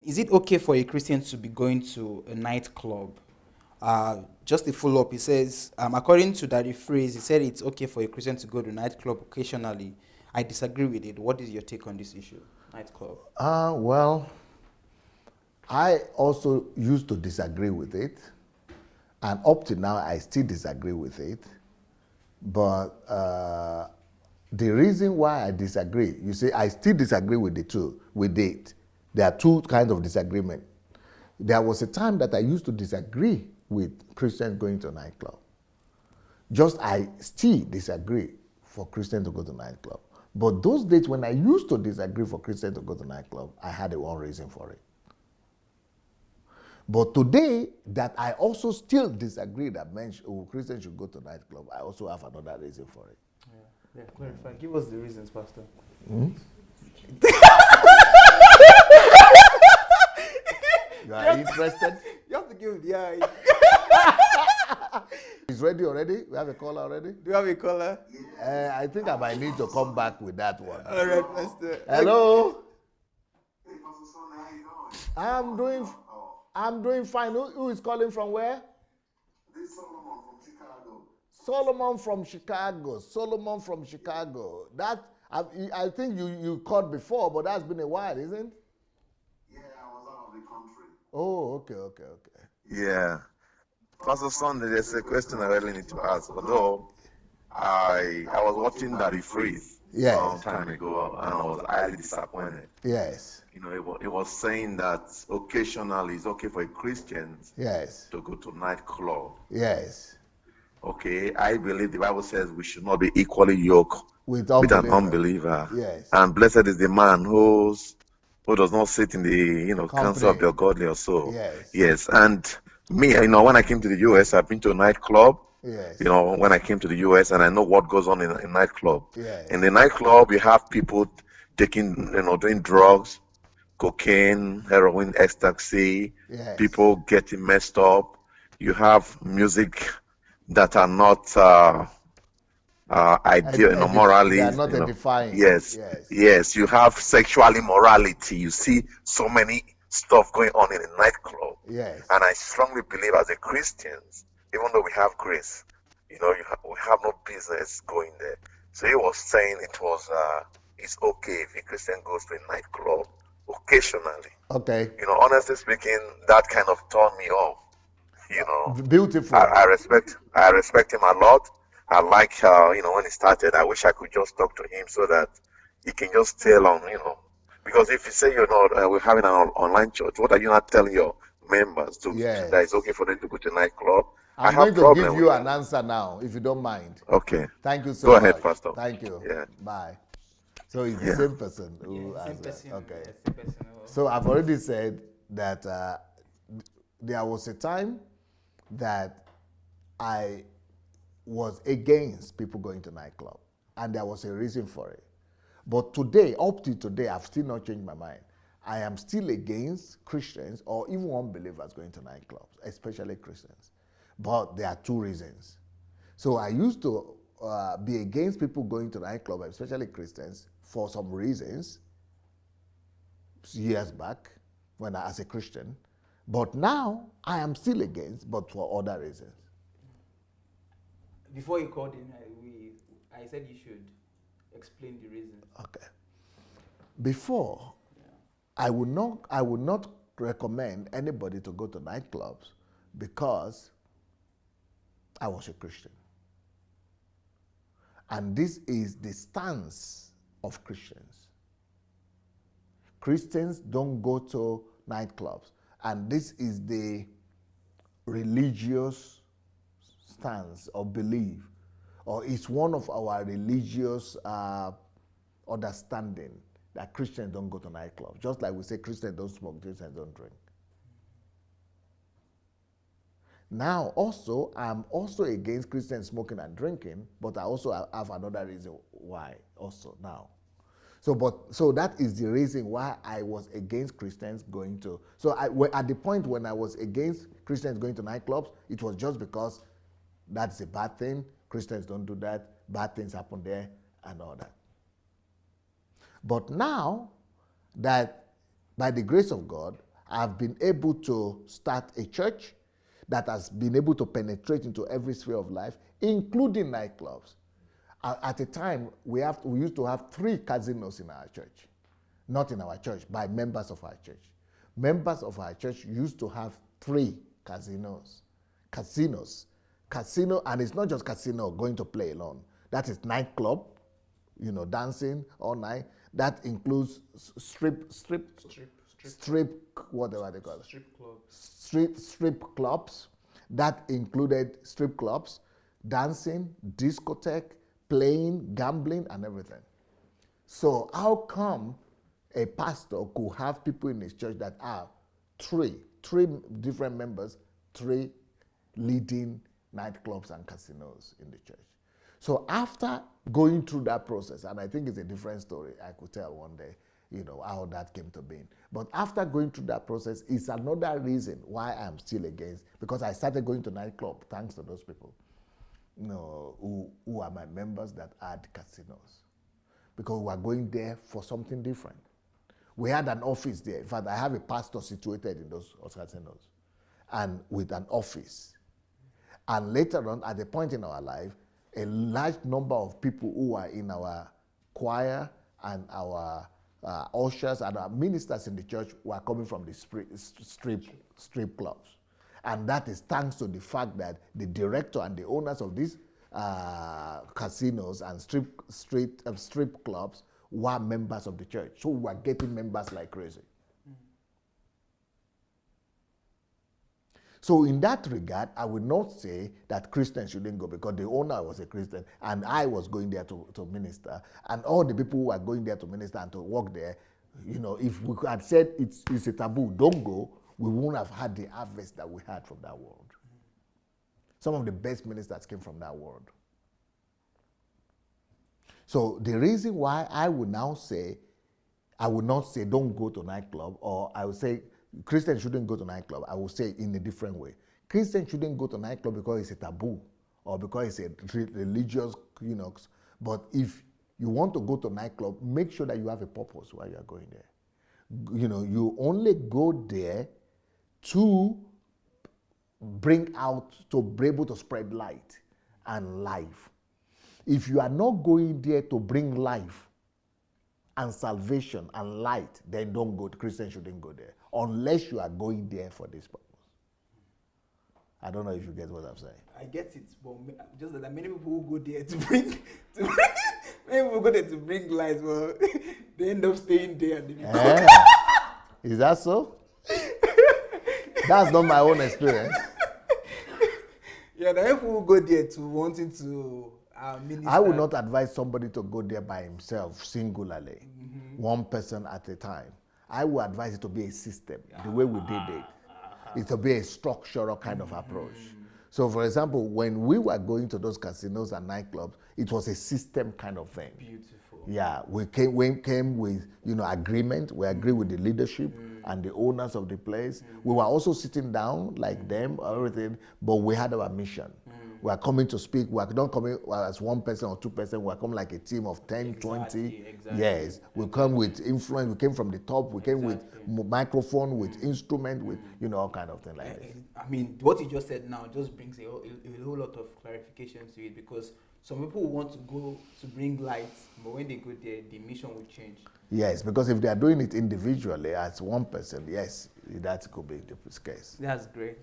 Is it okay for a Christian to be going to a nightclub? Just a follow up. He says, according to that phrase, he said it's okay for a Christian to go to a nightclub occasionally. I disagree with it. What is your take on this issue? Nightclub. Well, I also used to disagree with it, and up to now I still disagree with it. But the reason why I disagree, you see, I still disagree with the two, with it. There are two kinds of disagreement. There was a time that I used to disagree with Christians going to a nightclub. Just I still disagree for Christians to go to nightclub. But those days when I used to disagree for Christians to go to nightclub, I had a one reason for it. But today, that I also still disagree that Christians should go to nightclub, I also have another reason for it. Yeah, clarify. Give us the reasons, Pastor. You are interested? You have to give the eye. He's ready already? We have a caller already? Do you have a caller? I think I might need to come back with that one. All right, Pastor. Hello? Hey, Pastor Sonny, how you doing? I'm doing fine. Who is calling from where? This is Solomon from Chicago. Solomon from Chicago. That I think you called before, but that's been a while, isn't it? Yeah, I was out of the country. Oh, okay. Yeah. Pastor Sunday, there's a question I really need to ask. Although I was watching that rephrase Yes. a long time ago and I was highly disappointed. Yes. You know, it was saying that occasionally it's okay for a Christian Yes. to go to nightclub. Yes. Okay, I believe the Bible says we should not be equally yoked With with an unbeliever. unbeliever. Yes. And blessed is the man who does not sit in the council of Company. the ungodly or so. Yes. Yes. And me, when I came to the US, I've been to a nightclub. Yes. When I came to the US, and I know what goes on in a nightclub. Yes. In the nightclub, you have people taking, doing drugs, cocaine, heroin, ecstasy, Yes. people getting messed up. You have music that are not ideal, morally. They are not edifying. Yes, yes. You have sexual immorality. You see so many stuff going on in a nightclub. Yes. And I strongly believe as a Christians, even though we have grace, we have no business going there. So he was saying it's okay if a Christian goes to a nightclub occasionally. Okay. Honestly speaking, that kind of turned me off. Beautiful. I respect him a lot. I like how, when he started, I wish I could just talk to him so that he can just tell on, because if you say we're having an online church, what are you not telling your members Yes. that it's okay for them to go to a nightclub? I'm going to give you an answer now, if you don't mind. Okay. Thank you so Go much. ahead, Pastor. Thank you. Yeah. Bye. So it's the same person who Same asked person. that. Okay. Yeah, same person. So I've already said that there was a time that I was against people going to nightclub, and there was a reason for it. But today, up to today, I've still not changed my mind. I am still against Christians or even unbelievers going to nightclubs, especially Christians. But there are two reasons. So I used to be against people going to nightclubs, especially Christians, for some reasons years back as a Christian. But now I am still against, but for other reasons. Before you called in, I said you should explain the reasons. Okay. Before, I would not recommend anybody to go to nightclubs because I was a Christian. And this is the stance of Christians. Christians don't go to nightclubs. And this is the religious stance or belief, or it's one of our religious understanding that Christians don't go to nightclubs. Just like we say Christians don't smoke, Christians don't drink. Now, also, I'm also against Christians smoking and drinking, but I also have another reason why also now. So that is the reason why I was against Christians going to. So at the point when I was against Christians going to nightclubs, it was just because that's a bad thing. Christians don't do that. Bad things happen there and all that. But now that by the grace of God, have been able to start a church that has been able to penetrate into every sphere of life, including nightclubs. At a time, we used to have 3 casinos in our church. Not in our church, by members of our church. Members of our church used to have 3 casinos. Casino, and it's not just casino, going to play alone. That is nightclub, dancing all night. That includes whatever they call it. Strip clubs. Strip clubs. That included strip clubs, dancing, discotheque, playing, gambling, and everything. So how come a pastor could have people in his church that are three different members, 3 leading nightclubs and casinos in the church? So after going through that process, and I think it's a different story, I could tell one day, how that came to being. But after going through that process, it's another reason why I'm still against, because I started going to nightclub thanks to those people, who are my members that had casinos. Because we are going there for something different. We had an office there. In fact, I have a pastor situated in those casinos, and with an office. And later on, at a point in our life, a large number of people who are in our choir and our ushers and our ministers in the church were coming from the strip clubs. And that is thanks to the fact that the director and the owners of these casinos and strip clubs were members of the church. So we were getting members like crazy. So in that regard, I would not say that Christians shouldn't go, because the owner was a Christian and I was going there to minister, and all the people who are going there to minister and to work there, if we had said it's a taboo, don't go, we wouldn't have had the harvest that we had from that world. Some of the best ministers came from that world. So the reason why I would not say don't go to nightclub, or I would say Christians shouldn't go to nightclub, I will say in a different way. Christians shouldn't go to nightclub because it's a taboo or because it's a religious, but if you want to go to nightclub, make sure that you have a purpose while you are going there. You only go there to be able to spread light and life. If you are not going there to bring life and salvation and light, then don't go. Christians shouldn't go there, unless you are going there for this purpose. I don't know if you get what I'm saying. I get it, but just that many people who go there to bring many people go there to bring light, but they end up staying there. Is that so? That's not my own experience. Yeah, the people who go there to wanting to minister. I would not advise somebody to go there by himself, singularly, one person at a time. I would advise it to be a system, the way we did it. It to be a structural kind of approach. So, for example, when we were going to those casinos and nightclubs, it was a system kind of thing. Beautiful. Yeah, we came with agreement. We agreed with the leadership and the owners of the place. We were also sitting down like them, everything, but we had our mission. We are coming to speak. We are not coming as one person or 2 person. We are coming like a team of 10, 20. Exactly. Yes, we come with influence. We came from the top. We came with microphone, with instrument, with all kind of thing like this. I mean, what you just said now just brings a whole lot of clarification to it, because some people want to go to bring light, but when they go there, the mission will change. Yes, because if they are doing it individually as one person, yes, that could be the case. That's great.